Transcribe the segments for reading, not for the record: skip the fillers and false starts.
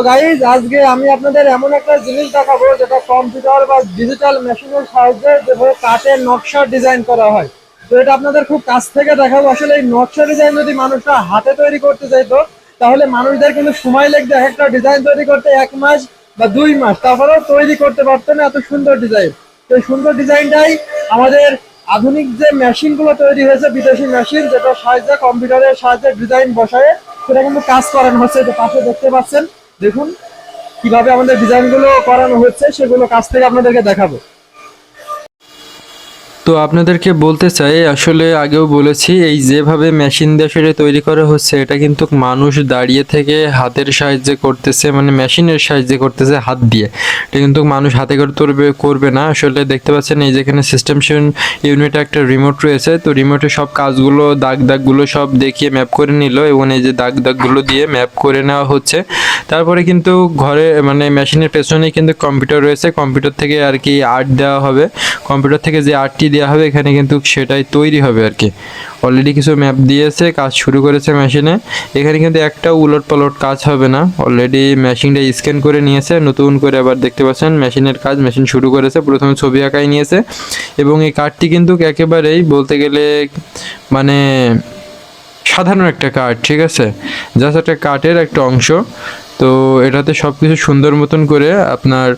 তো গাইজ আজকে আমি আপনাদের এমন একটা জিনিস দেখাবো যেটা কম্পিউটার বা ডিজিটাল মেশিনের সাহায্যে যেভাবে কাঠের নকশা ডিজাইন করা হয়। তো এটা আপনাদের খুব কাছ থেকে দেখাবো। আসলে এই নকশা ডিজাইন যদি মানুষরা হাতে তৈরি করতে চাইতো তাহলে মানুষদের কিন্তু সময় লাগতো এক একটা ডিজাইন তৈরি করতে 1 মাস বা 2 মাস, তারপরেও তৈরি করতে পারতো না এত সুন্দর ডিজাইন। তো এই সুন্দর ডিজাইনটাই আমাদের আধুনিক যে মেশিনগুলো তৈরি হয়েছে, বিদেশি মেশিন, যেটা সাহায্যে কম্পিউটারের সাহায্যে ডিজাইন বসায় সেটা কিন্তু কাজ করানো হচ্ছে। তো পাশে দেখতে পাচ্ছেন, দেখুন কিভাবে আমাদের ডিজাইন গুলো করানো হচ্ছে, সেগুলো কাছ থেকে আপনাদেরকে দেখাবো। তো আপনাদেরকে বলতে চাই, আসলে আগেও বলেছি, এই যেভাবে মেশিন দিয়ে সেটা তৈরি করা হচ্ছে এটা কিন্তু মানুষ দাঁড়িয়ে থেকে হাতের সাহায্যে করতেছে, মানে মেশিনের সাহায্যে করতেছে হাত দিয়ে। এটা কিন্তু মানুষ হাতে করে করবে না। আসলে দেখতে পাচ্ছেন এই যেখানে সিস্টেম ইউনিটে একটা রিমোট রয়েছে, তো রিমোটে সব কাজগুলো দাগগুলো সব দেখিয়ে ম্যাপ করে নিল এবং এই যে দাগগুলো দিয়ে ম্যাপ করে নেওয়া হচ্ছে। তারপরে কিন্তু ঘরে মানে মেশিনের পেছনেই কিন্তু কম্পিউটার রয়েছে, কম্পিউটার থেকে আর কি আর্ট দেওয়া হবে। কম্পিউটার থেকে যে আর্টটি দেওয়া হবে এখানে কিন্তু সেটাই তৈরি হবে আর কি। অলরেডি কিছু ম্যাপ দিয়েছে, কাজ শুরু করেছে মেশিনে। এখানে কিন্তু একটা উলট পালট কাজ হবে না, অলরেডি মেশিনটা স্ক্যান করে নিয়েছে। নতুন করে আবার দেখতে পাচ্ছেন মেশিনের কাজ মেশিন শুরু করেছে। প্রথমে ছবি আঁকাই নিয়েছে এবং এই কার্ডটি কিন্তু একেবারেই বলতে গেলে মানে সাধারণ একটা কার্ড, ঠিক আছে, জাস্ট একটা কার্ডের একটা অংশ। তো এটাতে সব কিছু সুন্দর মতন করে আপনার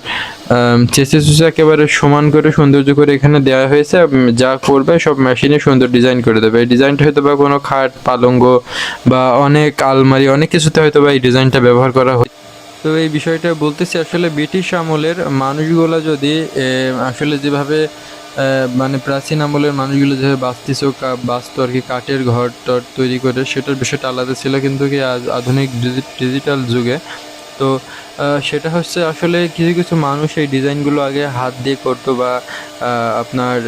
চেঁচে চুচে একেবারে সমান করে সৌন্দর্য করে এখানে দেওয়া হয়েছে। যা করবে সব মেশিনে সুন্দর ডিজাইন করে দেবে। এই ডিজাইনটা হয়তো বা কোনো খাট পালঙ্গ বা অনেক আলমারি অনেক কিছুতে হয়তো বা এই ডিজাইনটা ব্যবহার করা হয়। তো এই বিষয়টা বলতেছি, আসলে ব্রিটিশ আমলের মানুষগুলো যদি আসলে যেভাবে মানে প্রাচীন আমলের মানুষগুলো যেভাবে বাঁচতো আর কি, কাঠের ঘর টর তৈরি করে, সেটার বিষয়টা আলাদা ছিল। কিন্তু কি আধুনিক ডিজিটাল যুগে তো সেটা হচ্ছে আসলে কিছু কিছু মানুষ এই ডিজাইনগুলো আগে হাত দিয়ে করতো বা আপনার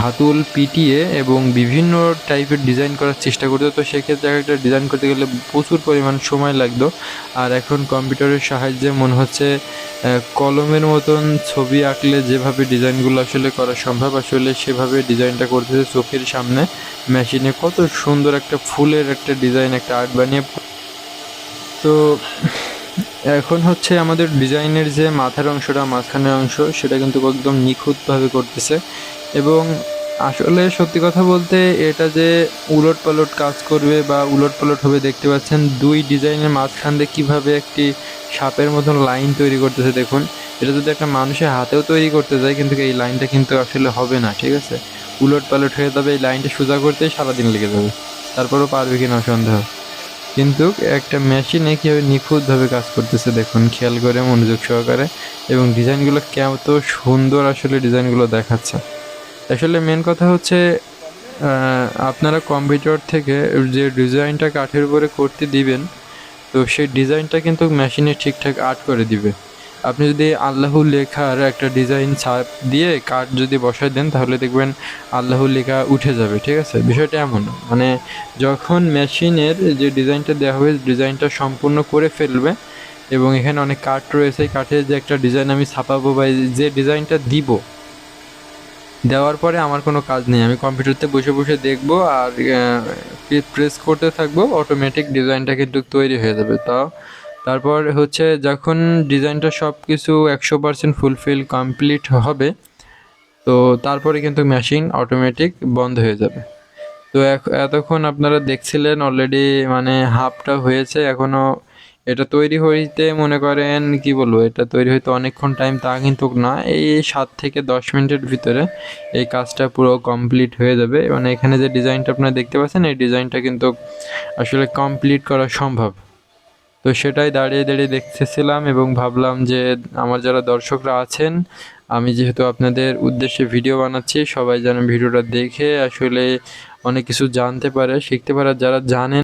হাতুল পিটিয়ে এবং বিভিন্ন টাইপের ডিজাইন করার চেষ্টা করতো। তো সেক্ষেত্রে একটা ডিজাইন করতে গেলে প্রচুর পরিমাণ সময় লাগতো। আর এখন কম্পিউটারের সাহায্যে মনে হচ্ছে কলমের মতন ছবি আঁকলে যেভাবে ডিজাইনগুলো আসলে করা সম্ভব, আসলে সেভাবে ডিজাইনটা করতেছে চোখের সামনে মেশিনে। কত সুন্দর একটা ফুলের একটা ডিজাইন, একটা আর্ট বানিয়ে। তো এখন হচ্ছে আমাদের ডিজাইনের যে মাথার অংশটা, মাঝখানের অংশ, সেটা কিন্তু একদম নিখুঁতভাবে করতেছে। এবং আসলে সত্যি কথা বলতে এটা যে উলট পালট কাজ করবে বা উলট পালট হবে, দেখতে পাচ্ছেন দুই ডিজাইনের মাঝখান দিয়ে কীভাবে একটি সাপের মতন লাইন তৈরি করতেছে। দেখুন, এটা যদি একটা মানুষের হাতেও তৈরি করতে যায় কিন্তু এই লাইনটা কিন্তু আসলে হবে না, ঠিক আছে, উলট পালট হয়ে যাবে। এই লাইনটা সোজা করতেই সারাদিন লেগে যাবে, তারপরেও পারবে কিনা সন্দেহ। কিন্তু একটা মেশিনে কীভাবে নিখুঁতভাবে কাজ করতেছে দেখুন, খেয়াল করে মনোযোগ সহকারে। এবং ডিজাইনগুলো কত সুন্দর আসলে ডিজাইনগুলো দেখাচ্ছে। আসলে মেন কথা হচ্ছে আপনারা কম্পিউটার থেকে যে ডিজাইনটা কাঠের উপরে করতে দিবেন, তো সেই ডিজাইনটা কিন্তু মেশিনে ঠিকঠাক আর্ট করে দিবে। আপনি যদি আল্লাহু লেখার একটা ডিজাইন ছাপ দিয়ে কাঠ যদি বসায় দেন তাহলে দেখবেন আল্লাহু লেখা উঠে যাবে, ঠিক আছে। বিষয়টা এমন, মানে যখন মেশিনের যে ডিজাইনটা দেওয়া হবে ডিজাইনটা সম্পূর্ণ করে ফেলবে এবং এখানে অনেক কাঠ রয়েছে, কাঠের যে একটা ডিজাইন আমি ছাপাবো বা যে ডিজাইনটা দিব, দেওয়ার পরে আমার কোনো কাজ নেই, আমি কম্পিউটারতে বসে বসে দেখবো আর প্রেস করতে থাকবো, অটোমেটিক ডিজাইনটা কিন্তু তৈরি হয়ে যাবে। তারপর হচ্ছে যখন ডিজাইনটা সব কিছু 100% ফুলফিল কমপ্লিট হবে, তো তারপরে কিন্তু মেশিন অটোমেটিক বন্ধ হয়ে যাবে। তো এতক্ষণ আপনারা দেখছিলেন অলরেডি মানে হাফটা হয়েছে, এখনও এটা তৈরি হইতে মনে করেন কি বলবো, এটা তৈরি হইতে অনেকক্ষণ টাইম তা কিন্তু না, এই 7 থেকে 10 মিনিটের ভিতরে এই কাজটা পুরো কমপ্লিট হয়ে যাবে। মানে এখানে যে ডিজাইনটা আপনারা দেখতে পাচ্ছেন এই ডিজাইনটা কিন্তু আসলে কমপ্লিট করা সম্ভব। তো সেটাই দাঁড়িয়ে দাঁড়িয়ে দেখতেছিলাম এবং ভাবলাম যে আমার যারা দর্শকরা আছেন, আমি যেহেতু আপনাদের উদ্দেশ্যে ভিডিও বানাচ্ছি, সবাই যেন ভিডিওটা দেখে আসলে অনেক কিছু জানতে পারে, শিখতে পারে। যারা জানেন